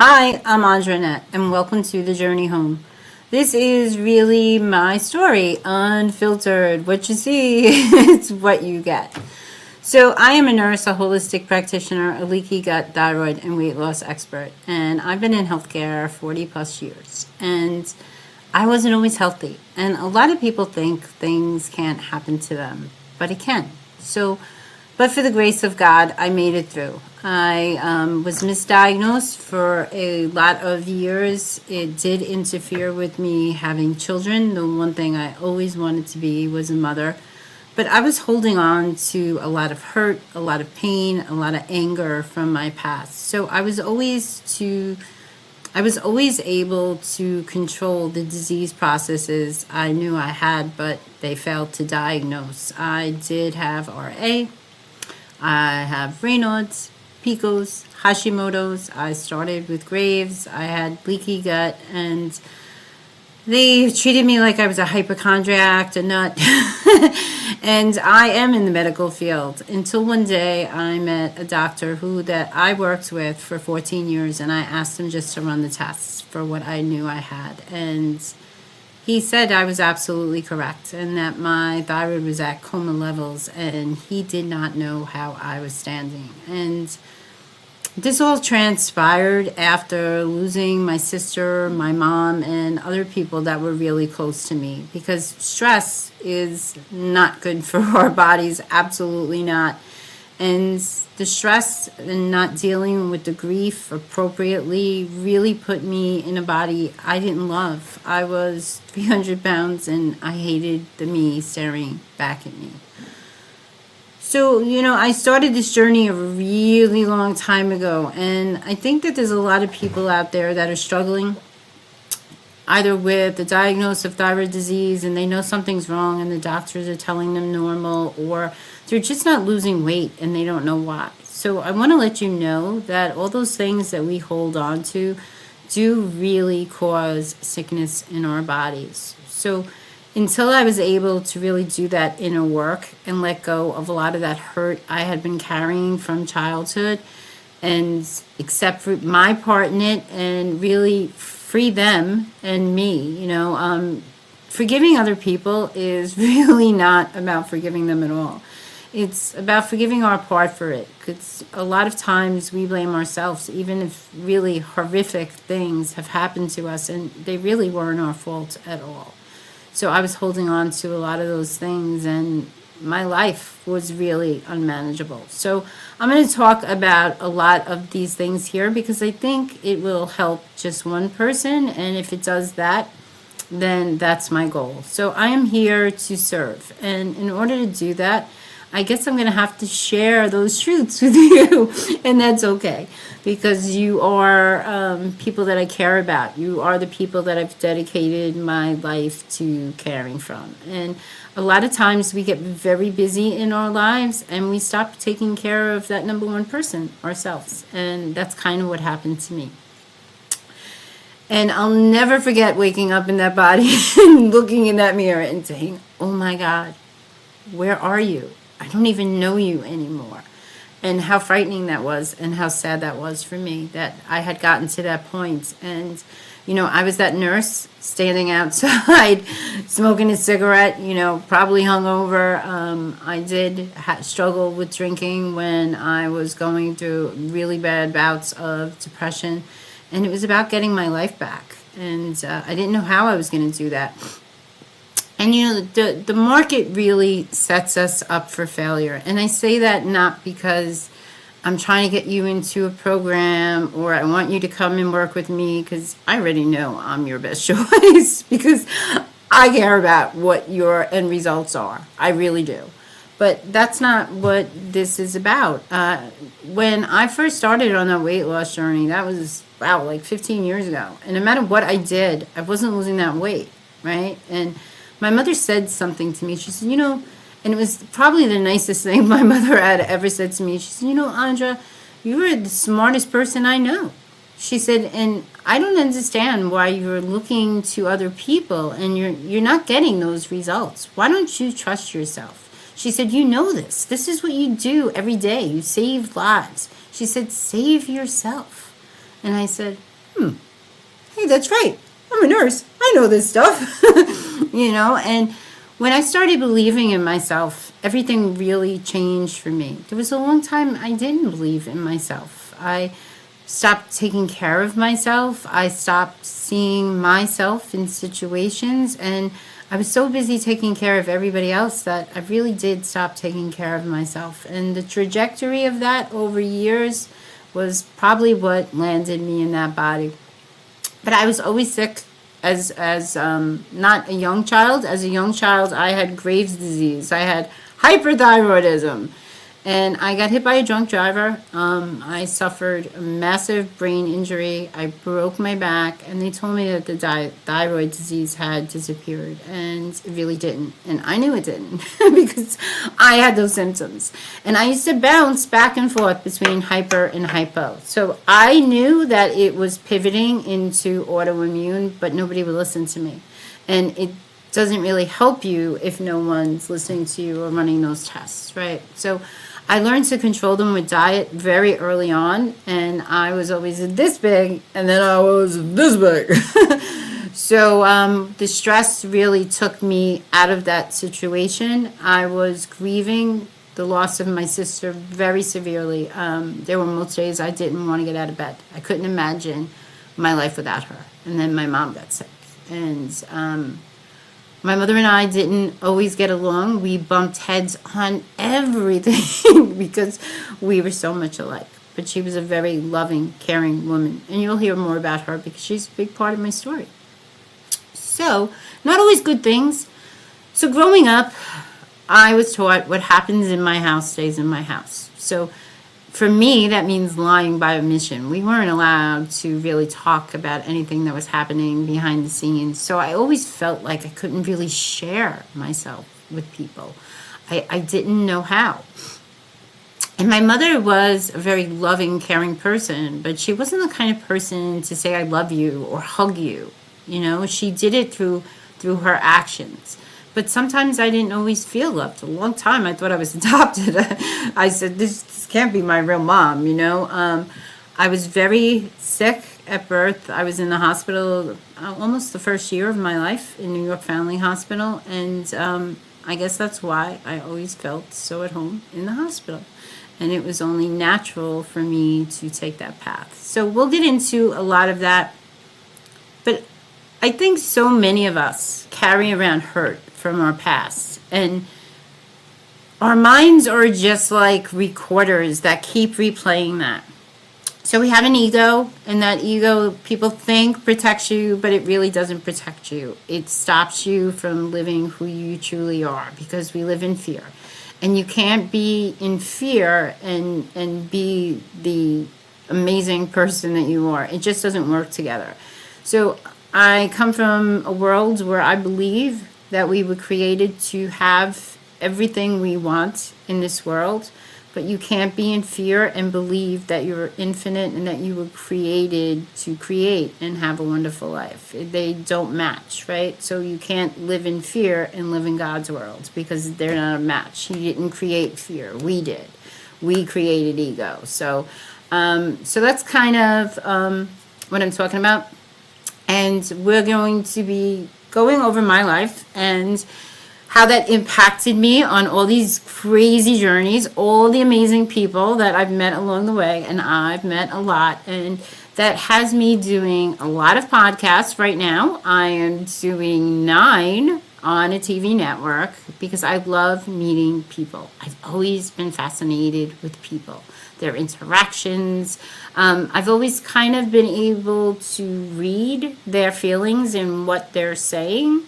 Hi, I'm Audranette, and welcome to The Journey Home. This is really my story, unfiltered. What you see is what you get. So, I am a nurse, a holistic practitioner, a leaky gut, thyroid, and weight loss expert, and I've been in healthcare 40 plus years. And I wasn't always healthy, and a lot of people think things can't happen to them, but it can. But for the grace of God, I made it through. I was misdiagnosed for a lot of years. It did interfere with me having children. The one thing I always wanted to be was a mother. But I was holding on to a lot of hurt, a lot of pain, a lot of anger from my past. So I was always able to control the disease processes I knew I had, but they failed to diagnose. I did have RA. I have Raynaud's, PCOS, Hashimoto's. I started with Graves. I had leaky gut, and they treated me like I was a hypochondriac, a nut. And I am in the medical field until one day I met a doctor that I worked with for 14 years, and I asked him just to run the tests for what I knew I had. And he said I was absolutely correct and that my thyroid was at coma levels, and he did not know how I was standing. And this all transpired after losing my sister, my mom, and other people that were really close to me, because stress is not good for our bodies, absolutely not. And the stress and not dealing with the grief appropriately really put me in a body I didn't love. I was 300 pounds and I hated the me staring back at me. So, I started this journey a really long time ago, and I think that there's a lot of people out there that are struggling either with the diagnosis of thyroid disease and they know something's wrong and the doctors are telling them normal, or they're just not losing weight and they don't know why. So I want to let you know that all those things that we hold on to do really cause sickness in our bodies. So until I was able to really do that inner work and let go of a lot of that hurt I had been carrying from childhood and accept my part in it and really free them and me, forgiving other people is really not about forgiving them at all. It's about forgiving our part for it, because a lot of times we blame ourselves, even if really horrific things have happened to us and they really weren't our fault at all. So I was holding on to a lot of those things, and my life was really unmanageable. So I'm going to talk about a lot of these things here because I think it will help just one person. And if it does that, then that's my goal. So I am here to serve. And in order to do that, I guess I'm going to have to share those truths with you, and that's okay, because you are people that I care about. You are the people that I've dedicated my life to caring from. And a lot of times we get very busy in our lives and we stop taking care of that number one person, ourselves. And that's kind of what happened to me. And I'll never forget waking up in that body and looking in that mirror and saying, oh my God, where are you? I don't even know you anymore. And how frightening that was, and how sad that was for me that I had gotten to that point. And, I was that nurse standing outside smoking a cigarette, probably hungover. I did struggle with drinking when I was going through really bad bouts of depression. And it was about getting my life back. And I didn't know how I was going to do that. And the market really sets us up for failure. And I say that not because I'm trying to get you into a program or I want you to come and work with me, because I already know I'm your best choice because I care about what your end results are. I really do. But that's not what this is about. When I first started on that weight loss journey, that was, like 15 years ago. And no matter what I did, I wasn't losing that weight, right? And my mother said something to me. She said, and it was probably the nicest thing my mother had ever said to me. She said, Andra, you are the smartest person I know. She said, and I don't understand why you're looking to other people and you're not getting those results. Why don't you trust yourself? She said, you know this. This is what you do every day. You save lives. She said, save yourself. And I said, hey, that's right. I'm a nurse. I know this stuff. And when I started believing in myself, everything really changed for me. There was a long time I didn't believe in myself. I stopped taking care of myself. I stopped seeing myself in situations, and I was so busy taking care of everybody else that I really did stop taking care of myself. And the trajectory of that over years was probably what landed me in that body. But I was always sick as not a young child. As a young child, I had Graves' disease. I had hyperthyroidism. And I got hit by a drunk driver. I suffered a massive brain injury. I broke my back, and they told me that the thyroid disease had disappeared, and it really didn't. And I knew it didn't because I had those symptoms. And I used to bounce back and forth between hyper and hypo. So I knew that it was pivoting into autoimmune, but nobody would listen to me. And it doesn't really help you if no one's listening to you or running those tests, right? So I learned to control them with diet very early on, and I was always this big, and then I was this big. So the stress really took me out of that situation. I was grieving the loss of my sister very severely. There were most days I didn't want to get out of bed. I couldn't imagine my life without her. And then my mom got sick, and my mother and I didn't always get along. We bumped heads on everything because we were so much alike. But she was a very loving, caring woman. And you'll hear more about her because she's a big part of my story. So, not always good things. So growing up, I was taught what happens in my house stays in my house. So for me, that means lying by omission. We weren't allowed to really talk about anything that was happening behind the scenes. So I always felt like I couldn't really share myself with people. I didn't know how. And my mother was a very loving, caring person, but she wasn't the kind of person to say I love you or hug you. She did it through her actions. But sometimes I didn't always feel loved. A long time I thought I was adopted. I said, this can't be my real mom, I was very sick at birth. I was in the hospital almost the first year of my life in New York Family Hospital. And I guess that's why I always felt so at home in the hospital. And it was only natural for me to take that path. So we'll get into a lot of that. But I think so many of us carry around hurt from our past, and our minds are just like recorders that keep replaying that. So we have an ego, and that ego people think protects you, but it really doesn't protect you. It stops you from living who you truly are, because we live in fear, and you can't be in fear and be the amazing person that you are. It just doesn't work together. So I come from a world where I believe that we were created to have everything we want in this world, but you can't be in fear and believe that you're infinite and that you were created to create and have a wonderful life. They don't match, right? So you can't live in fear and live in God's world because they're not a match. He didn't create fear. We did. We created ego. So that's kind of what I'm talking about. And we're going to be going over my life and how that impacted me on all these crazy journeys, all the amazing people that I've met along the way, and I've met a lot, and that has me doing a lot of podcasts right now. I am doing 9 on a TV network because I love meeting people. I've always been fascinated with people, their interactions. I've always kind of been able to read their feelings and what they're saying,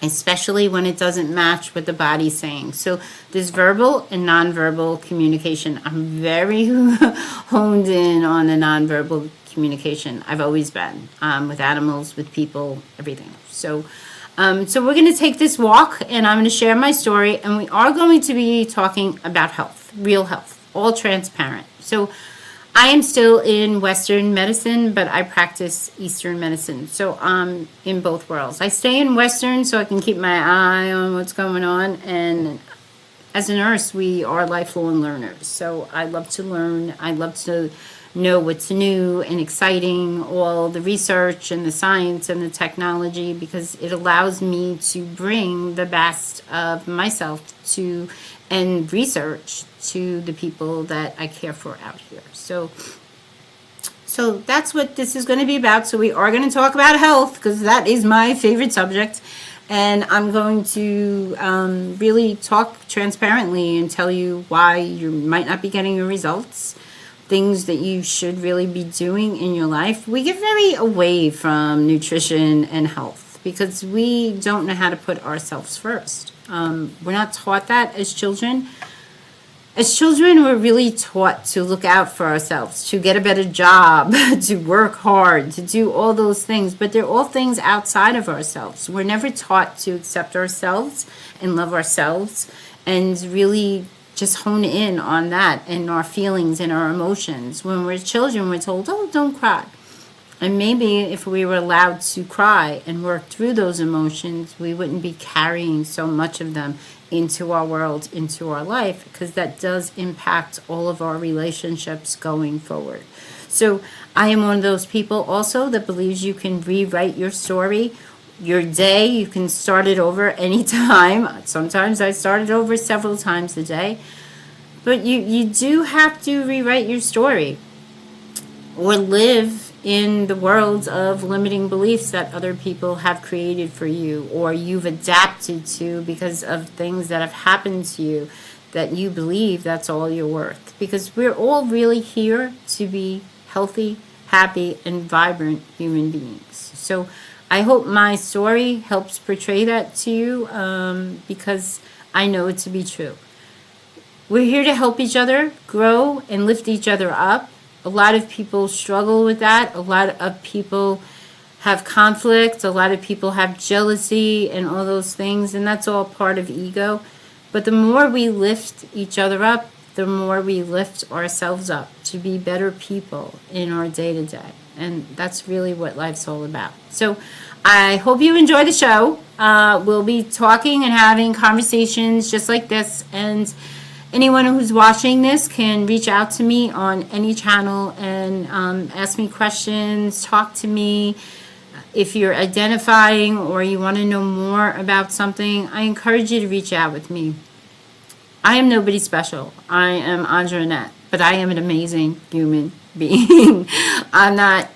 especially when it doesn't match what the body's saying. So there's verbal and nonverbal communication. I'm very honed in on the nonverbal communication. I've always been with animals, with people, everything. So we're going to take this walk, and I'm going to share my story, and we are going to be talking about health, real health, all transparent. So I am still in Western medicine, but I practice Eastern medicine. So I'm in both worlds. I stay in Western so I can keep my eye on what's going on. And as a nurse, we are lifelong learners. So I love to learn. I love to know what's new and exciting, all the research and the science and the technology, because it allows me to bring the best of myself to and research to the people that I care for out here. So that's what this is going to be about. So we are going to talk about health, because that is my favorite subject. And I'm going to really talk transparently and tell you why you might not be getting your results, things that you should really be doing in your life. We get very away from nutrition and health because we don't know how to put ourselves first. We're not taught that as children. As children, we're really taught to look out for ourselves, to get a better job, to work hard, to do all those things. But they're all things outside of ourselves. We're never taught to accept ourselves and love ourselves and really just hone in on that and our feelings and our emotions. When we're children, we're told, oh, don't cry. And maybe if we were allowed to cry and work through those emotions, we wouldn't be carrying so much of them into our world, into our life, because that does impact all of our relationships going forward. So I am one of those people also that believes you can rewrite your story, your day. You can start it over anytime. Sometimes I start it over several times a day. But you do have to rewrite your story or live in the world of limiting beliefs that other people have created for you or you've adapted to because of things that have happened to you that you believe that's all you're worth. Because we're all really here to be healthy, happy, and vibrant human beings. So I hope my story helps portray that to you because I know it to be true. We're here to help each other grow and lift each other up. A lot of people struggle with that. A lot of people have conflict. A lot of people have jealousy and all those things, and that's all part of ego. But the more we lift each other up, the more we lift ourselves up to be better people in our day-to-day. And that's really what life's all about. So I hope you enjoy the show. We'll be talking and having conversations just like this, and anyone who's watching this can reach out to me on any channel and ask me questions, talk to me. If you're identifying or you want to know more about something, I encourage you to reach out with me. I am nobody special. I am Andronette, but I am an amazing human being. I'm not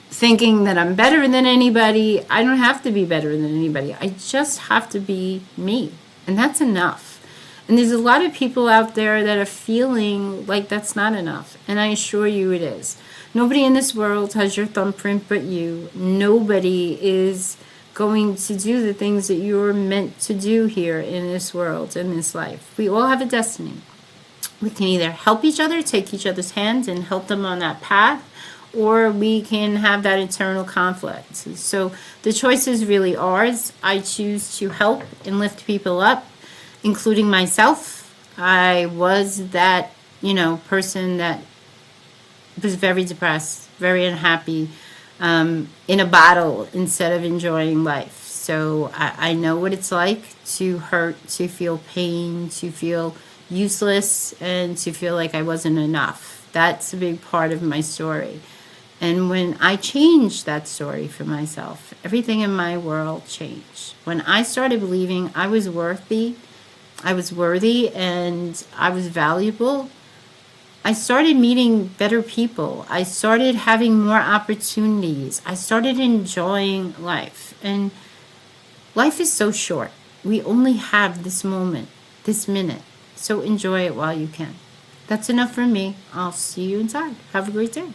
thinking that I'm better than anybody. I don't have to be better than anybody. I just have to be me, and that's enough. And there's a lot of people out there that are feeling like that's not enough. And I assure you it is. Nobody in this world has your thumbprint but you. Nobody is going to do the things that you're meant to do here in this world, in this life. We all have a destiny. We can either help each other, take each other's hands and help them on that path, or we can have that eternal conflict. So the choice is really ours. I choose to help and lift people up, including myself. I was that, person that was very depressed, very unhappy, in a bottle instead of enjoying life. So I know what it's like to hurt, to feel pain, to feel useless, and to feel like I wasn't enough. That's a big part of my story. And when I changed that story for myself, everything in my world changed. When I started believing I was worthy, and I was valuable, I started meeting better people. I started having more opportunities. I started enjoying life. And life is so short. We only have this moment, this minute. So enjoy it while you can. That's enough for me. I'll see you inside. Have a great day.